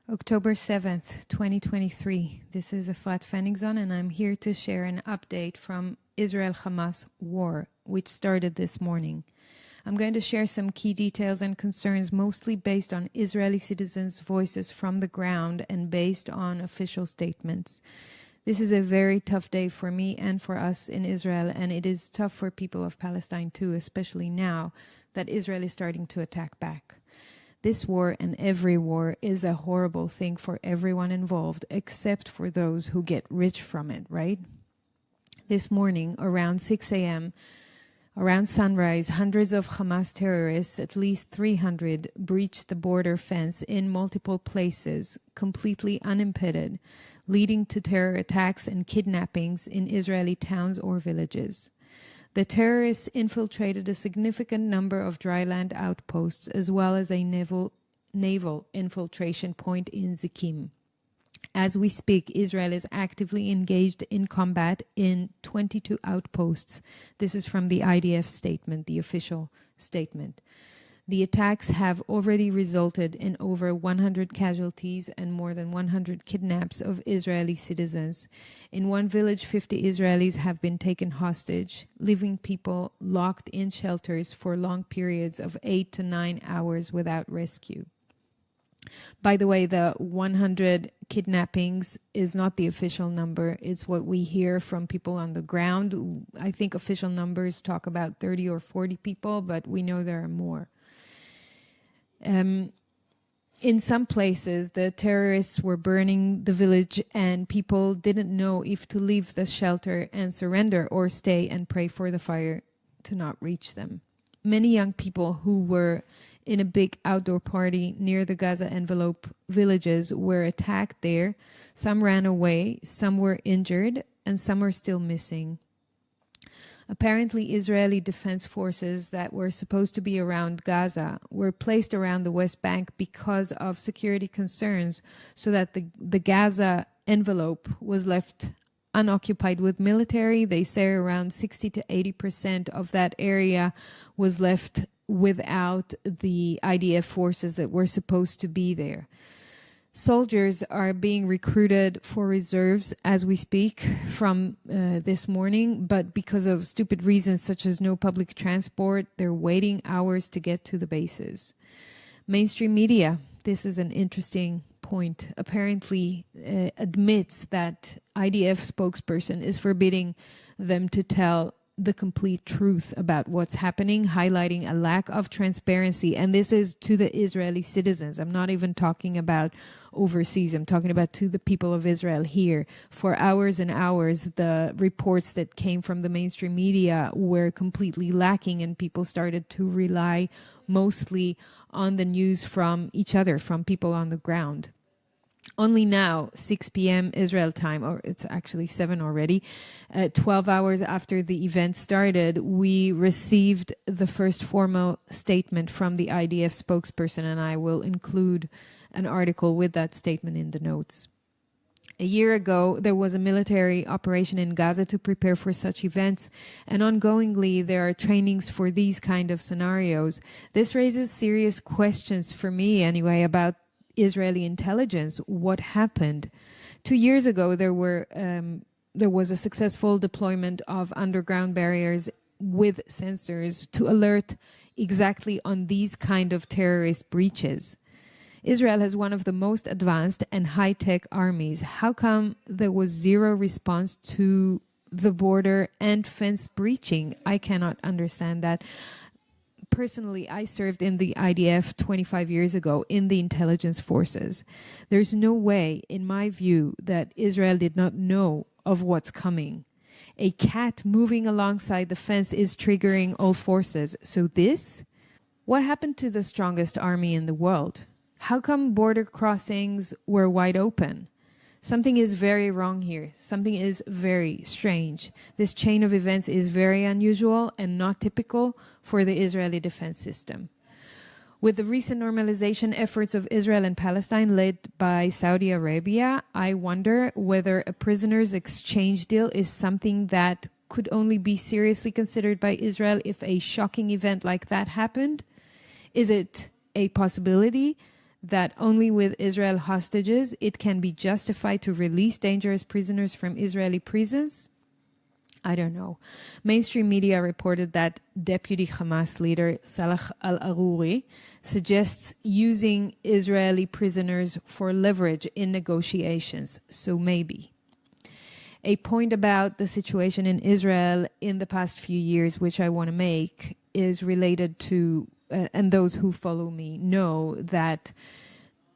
October 7th, 2023. This is Efrat Fenigzon, and I'm here to share an update from Israel-Hamas war, which started this morning. I'm going to share some key details and concerns, mostly based on Israeli citizens' voices from the ground and based on official statements. This is a very tough day for me and for us in Israel, and it is tough for people of Palestine too, especially now that Israel is starting to attack back. This war and every war is a horrible thing for everyone involved, except for those who get rich from it, right? This morning, around 6 a.m., around sunrise, hundreds of Hamas terrorists, at least 300, breached the border fence in multiple places, completely unimpeded, leading to terror attacks and kidnappings in Israeli towns or villages. The terrorists infiltrated a significant number of dry land outposts, as well as a naval infiltration point in Zikim. As we speak, Israel is actively engaged in combat in 22 outposts. This is from the IDF statement, the official statement. The attacks have already resulted in over 100 casualties and more than 100 kidnaps of Israeli citizens. In one village, 50 Israelis have been taken hostage, leaving people locked in shelters for long periods of 8 to 9 hours without rescue. By the way, the 100 kidnappings is not the official number. It's what we hear from people on the ground. I think official numbers talk about 30 or 40 people, but we know there are more. In some places, the terrorists were burning the village and people didn't know if to leave the shelter and surrender or stay and pray for the fire to not reach them. Many young people who were in a big outdoor party near the Gaza envelope villages were attacked there. Some ran away, some were injured, and some are still missing. Apparently, Israeli defense forces that were supposed to be around Gaza were placed around the West Bank because of security concerns, so that the Gaza envelope was left unoccupied with military. They say around 60 to 80% of that area was left without the IDF forces that were supposed to be there. Soldiers are being recruited for reserves as we speak from this morning, but because of stupid reasons such as no public transport, they're waiting hours to get to the bases. Mainstream media, this is an interesting point, apparently admits that IDF spokesperson is forbidding them to tell the complete truth about what's happening, highlighting a lack of transparency. And this is to the Israeli citizens. I'm not even talking about overseas. I'm talking about to the people of Israel here. For hours and hours, the reports that came from the mainstream media were completely lacking, and people started to rely mostly on the news from each other, from people on the ground. Only now, 6 p.m. Israel time, or it's actually 7 already, 12 hours after the event started, we received the first formal statement from the IDF spokesperson, and I will include an article with that statement in the notes. A year ago, there was a military operation in Gaza to prepare for such events, and ongoingly there are trainings for these kind of scenarios. This raises serious questions for me anyway about Israeli intelligence. What happened? 2 years ago, there was a successful deployment of underground barriers with sensors to alert exactly on these kind of terrorist breaches. Israel has one of the most advanced and high-tech armies. How come there was zero response to the border and fence breaching? I cannot understand that. Personally, I served in the IDF 25 years ago in the intelligence forces. There's no way, in my view, that Israel did not know of what's coming. A cat moving alongside the fence is triggering all forces. So this? What happened to the strongest army in the world? How come border crossings were wide open? Something is very wrong here. Something is very strange. This chain of events is very unusual and not typical for the Israeli defense system. With the recent normalization efforts of Israel and Palestine led by Saudi Arabia, I wonder whether a prisoners exchange deal is something that could only be seriously considered by Israel if a shocking event like that happened. Is it a possibility that only with Israel hostages it can be justified to release dangerous prisoners from Israeli prisons? I don't know. Mainstream media reported that Deputy Hamas leader Salah al-Aruri suggests using Israeli prisoners for leverage in negotiations. So maybe. A point about the situation in Israel in the past few years, which I want to make, is related to, and those who follow me know that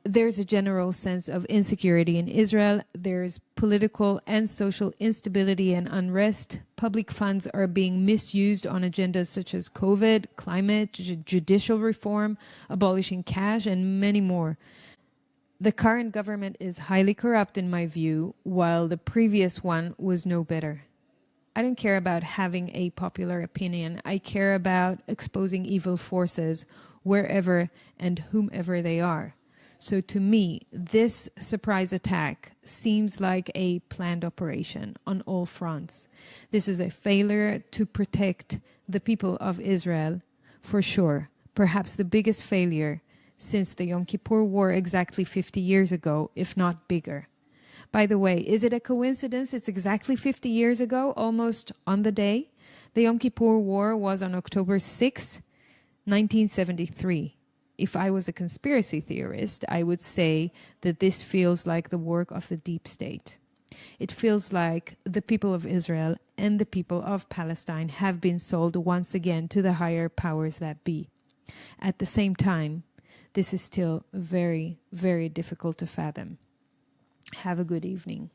there's a general sense of insecurity in Israel. There's political and social instability and unrest. Public funds are being misused on agendas such as COVID, climate, judicial reform, abolishing cash, and many more. The current government is highly corrupt in my view, while the previous one was no better. I don't care about having a popular opinion. I care about exposing evil forces wherever and whomever they are. So to me, this surprise attack seems like a planned operation on all fronts. This is a failure to protect the people of Israel, for sure. Perhaps the biggest failure since the Yom Kippur War exactly 50 years ago, if not bigger. By the way, is it a coincidence it's exactly 50 years ago, almost on the day? The Yom Kippur War was on October 6, 1973. If I was a conspiracy theorist, I would say that this feels like the work of the deep state. It feels like the people of Israel and the people of Palestine have been sold once again to the higher powers that be. At the same time, this is still very, very difficult to fathom. Have a good evening.